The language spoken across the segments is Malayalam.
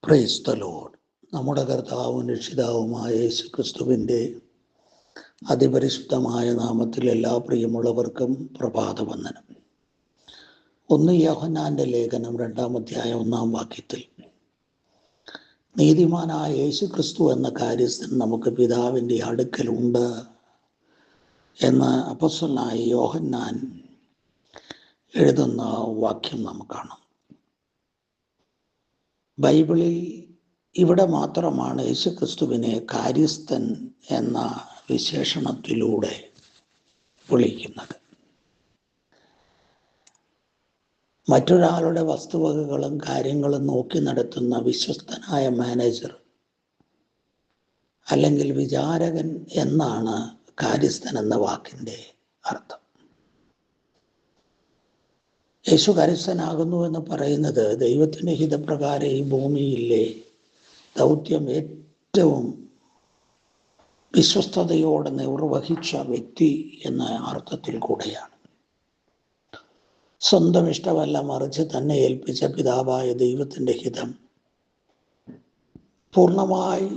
Praise the Lord. നമ്മുടെ കർത്താവും രക്ഷിതാവുമായ യേശുക്രിസ്തുവിൻ്റെ അതിപരിശുദ്ധമായ നാമത്തിൽ എല്ലാ പ്രിയമുള്ളവർക്കും പ്രഭാതവന്ദനം. 1 യോഹന്നാന്റെ ലേഖനം 2-ാം അധ്യായം 1-ാം വാക്യത്തിൽ നീതിമാനായ യേശുക്രിസ്തു എന്ന കാര്യസ്ഥൻ നമുക്ക് പിതാവിൻ്റെ അടുക്കലുണ്ട് എന്ന് അപ്പോസ്തലനായ യോഹന്നാൻ എഴുതുന്ന വാക്യം നാം കാണാം. ബൈബിളിൽ ഇവിടെ മാത്രമാണ് യേശുക്രിസ്തുവിനെ കാര്യസ്ഥൻ എന്ന വിശേഷണത്തിലൂടെ വിളിക്കുന്നത്. മറ്റൊരാളുടെ വസ്തുവകകളും കാര്യങ്ങളും നോക്കി നടത്തുന്ന വിശ്വസ്തനായ മാനേജർ അല്ലെങ്കിൽ വിചാരകൻ എന്നാണ് കാര്യസ്ഥൻ എന്ന വാക്കിൻ്റെ അർത്ഥം. യേശു കാര്യസ്ഥനാകുന്നു എന്ന് പറയുന്നത് ദൈവത്തിൻ്റെ ഹിതപ്രകാരം ഈ ഭൂമിയിലെ ദൗത്യം ഏറ്റവും വിശ്വസ്തയോടെ നിർവഹിച്ച വ്യക്തി എന്ന അർത്ഥത്തിൽ കൂടെയാണ്. സ്വന്തം ഇഷ്ടമല്ല, മറിച്ച് തന്നെ ഏൽപ്പിച്ച പിതാവായ ദൈവത്തിൻ്റെ ഹിതം പൂർണ്ണമായി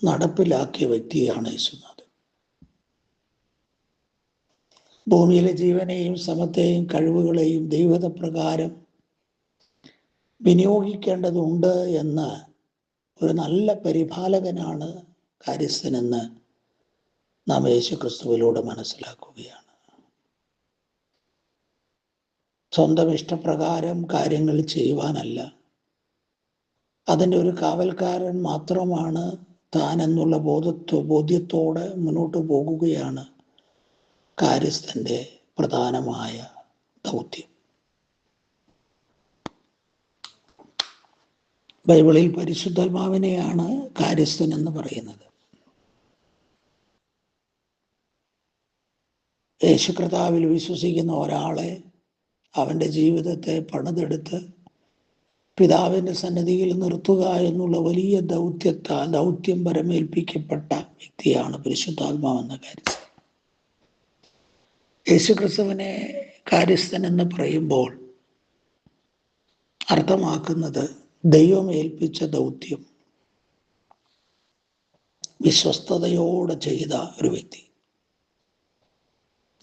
നടപ്പിലാക്കിയ വ്യക്തിയാണ് യേശുനാഥൻ. ഭൂമിയിലെ ജീവനെയും സമത്തെയും കഴിവുകളെയും ദൈവഹിതപ്രകാരം വിനിയോഗിക്കേണ്ടതുണ്ട് എന്ന് ഒരു നല്ല പരിപാലകനാണ് കാര്യസ്ഥനെന്ന് നാം യേശുക്രിസ്തുവിലൂടെ മനസ്സിലാക്കുകയാണ്. സ്വന്തം ഇഷ്ടപ്രകാരം കാര്യങ്ങൾ ചെയ്യുവാനല്ല, അതിൻ്റെ ഒരു കാവൽക്കാരൻ മാത്രമാണ് താൻ എന്നുള്ള ബോധ്യത്തോടെ മുന്നോട്ട് പോകുകയാണ് കാര്യസ്ഥൻ്റെ പ്രധാനമായ ദൗത്യം. ബൈബിളിൽ പരിശുദ്ധാത്മാവിനെയാണ് കാര്യസ്ഥൻ എന്ന് പറയുന്നത്. യേശു കർത്താവിൽ വിശ്വസിക്കുന്ന ഒരാളെ അവൻ്റെ ജീവിതത്തെ പണിതെടുത്ത് പിതാവിൻ്റെ സന്നിധിയിൽ നിർത്തുക എന്നുള്ള വലിയ ദൗത്യം പരമേൽപ്പിക്കപ്പെട്ട വ്യക്തിയാണ് പരിശുദ്ധാത്മാവെന്ന കാര്യസ്ഥൻ. യേശുക്രിസ്തുവിനെ കാര്യസ്ഥൻ എന്ന് പറയുമ്പോൾ അർത്ഥമാക്കുന്നത് ദൈവം ഏൽപ്പിച്ച ദൗത്യം വിശ്വസ്തയോടെ ചെയ്ത ഒരു വ്യക്തി.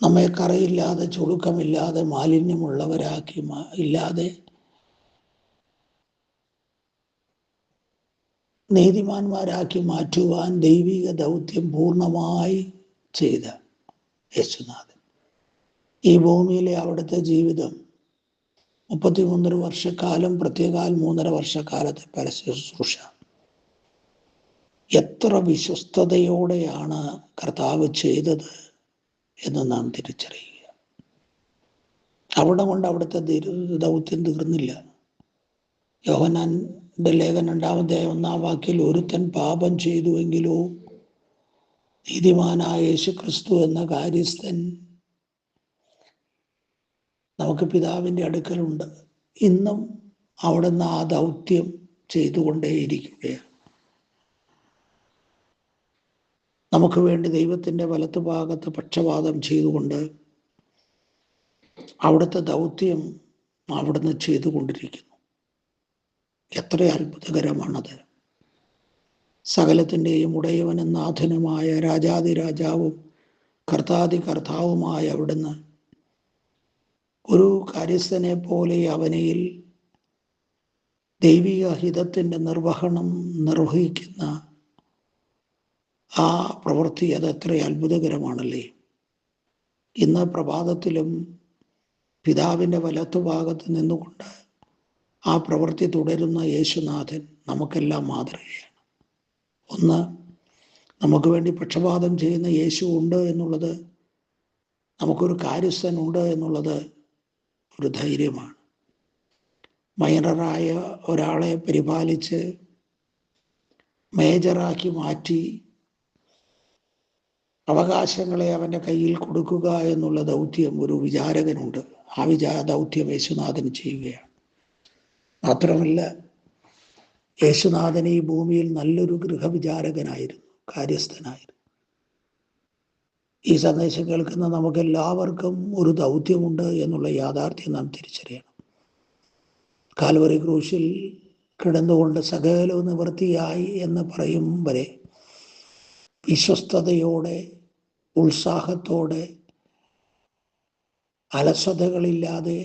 നമ്മെ കറയില്ലാതെ, ചുളുക്കമില്ലാതെ, മാലിന്യമുള്ളവരാക്കി ഇല്ലാതെ നീതിമാന്മാരാക്കി മാറ്റുവാൻ ദൈവിക ദൗത്യം പൂർണ്ണമായി ചെയ്ത യേശുനാഥൻ ഈ ഭൂമിയിലെ അവിടുത്തെ ജീവിതം 33 വർഷക്കാലം, പ്രത്യേകാൽ 3.5 വർഷക്കാലത്തെ പരസ്യ ശുശ്രൂഷ, എത്ര വിശ്വസ്തയോടെയാണ് കർത്താവ് ചെയ്തത് എന്ന് നാം തിരിച്ചറിയുക. അവിടെ കൊണ്ട് അവിടുത്തെ ദൗത്യം തീർന്നില്ല. യോഹന്നാന്റെ ലേഖനം 2-ാം അധ്യായം 1-ാം വാക്യത്തിൽ ഒരുത്തൻ പാപം ചെയ്തുവെങ്കിലോ നീതിമാനായ യേശുക്രിസ്തു എന്ന കാര്യസ്ഥൻ നമുക്ക് പിതാവിൻ്റെ അടുക്കലുണ്ട്. ഇന്നും അവിടുന്ന് ആ ദൗത്യം ചെയ്തുകൊണ്ടേയിരിക്കുകയാണ്. നമുക്ക് വേണ്ടി ദൈവത്തിൻ്റെ വലത്തുഭാഗത്ത് പക്ഷപാതം ചെയ്തുകൊണ്ട് അവിടുത്തെ ദൗത്യം അവിടുന്ന് ചെയ്തുകൊണ്ടിരിക്കുന്നു. എത്ര അത്ഭുതകരമാണത്! സകലത്തിൻ്റെയും ഉടയവനും നാഥനുമായ രാജാതിരാജാവും കർത്താതി കർത്താവുമായ അവിടുന്ന് ഒരു കാര്യസ്ഥനെ പോലെ അവനയിൽ ദൈവിക ഹിതത്തിൻ്റെ നിർവഹണം നിർവഹിക്കുന്ന ആ പ്രവൃത്തി അത് എത്ര അത്ഭുതകരമാണല്ലേ! ഇന്ന് പ്രഭാതത്തിലും പിതാവിൻ്റെ വലത്തുഭാഗത്ത് നിന്നുകൊണ്ട് ആ പ്രവൃത്തി തുടരുന്ന യേശുനാഥൻ നമുക്കെല്ലാം മാതൃകയാണ്. ഒന്ന്, നമുക്ക് വേണ്ടി പക്ഷപാതം ചെയ്യുന്ന യേശു ഉണ്ട് എന്നുള്ളത്, നമുക്കൊരു കാര്യസ്ഥൻ ഉണ്ട് എന്നുള്ളത് ഒരു ധൈര്യമാണ്. മൈനറായ ഒരാളെ പരിപാലിച്ച് മേജറാക്കി മാറ്റി അവകാശങ്ങളെ അവൻ്റെ കയ്യിൽ കൊടുക്കുക എന്നുള്ള ദൗത്യം ഒരു വിചാരകനുണ്ട്. ആ ദൗത്യം യേശുനാഥൻ ചെയ്യുകയാണ്. മാത്രമല്ല, യേശുനാഥൻ ഈ ഭൂമിയിൽ നല്ലൊരു ഗൃഹവിചാരകനായിരുന്നു, കാര്യസ്ഥനായിരുന്നു. ഈ സന്ദേശം കേൾക്കുന്ന നമുക്കെല്ലാവർക്കും ഒരു ദൗത്യമുണ്ട് എന്നുള്ള യാഥാർത്ഥ്യം നാം തിരിച്ചറിയണം. കാൽവറി ക്രൂശിൽ കിടന്നുകൊണ്ട് സകലവും നിവൃത്തിയായി എന്ന് പറയും വരെ വിശ്വസ്തയോടെ, ഉത്സാഹത്തോടെ, അലസതകളില്ലാതെ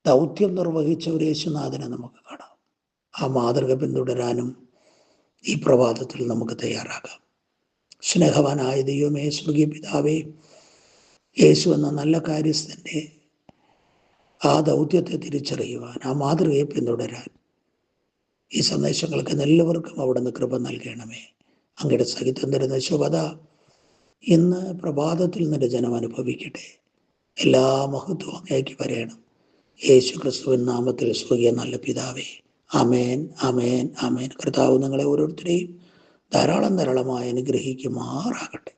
ദൗത്യം നിർവഹിച്ച ഒരു യേശുനാഥനെ നമുക്ക് കാണാം. ആ മാതൃക പിന്തുടരാനും ഈ പ്രഭാതത്തിൽ നമുക്ക് തയ്യാറാകാം. സ്നേഹവാനായ ദൈവമേ, സ്വർഗീയ പിതാവേ, യേശു എന്ന നല്ല കാര്യസ്ഥൻ്റെ ആ ദൗത്യത്തെ തിരിച്ചറിയുവാൻ, ആ മാതൃകയെ പിന്തുടരാൻ ഈ സന്ദേശങ്ങൾക്ക് എല്ലാവർക്കും അവിടുന്ന് കൃപ നൽകണമേ. അങ്ങയുടെ സഹിതം തരുന്ന ശുഭത ഇന്ന് പ്രഭാതത്തിൽ നിന്റെ ജനം അനുഭവിക്കട്ടെ. എല്ലാ മഹത്വവും അങ്ങേക്ക് വരയണം. യേശു ക്രിസ്തുവിൻ നാമത്തിൽ സ്വർഗീയ നല്ല പിതാവേ, ആമേൻ, ആമേൻ, ആമേൻ. കർത്താവ് നിങ്ങളെ ഓരോരുത്തരെയും ധാരാളമായി അനുഗ്രഹിക്കുമാറാകട്ടെ.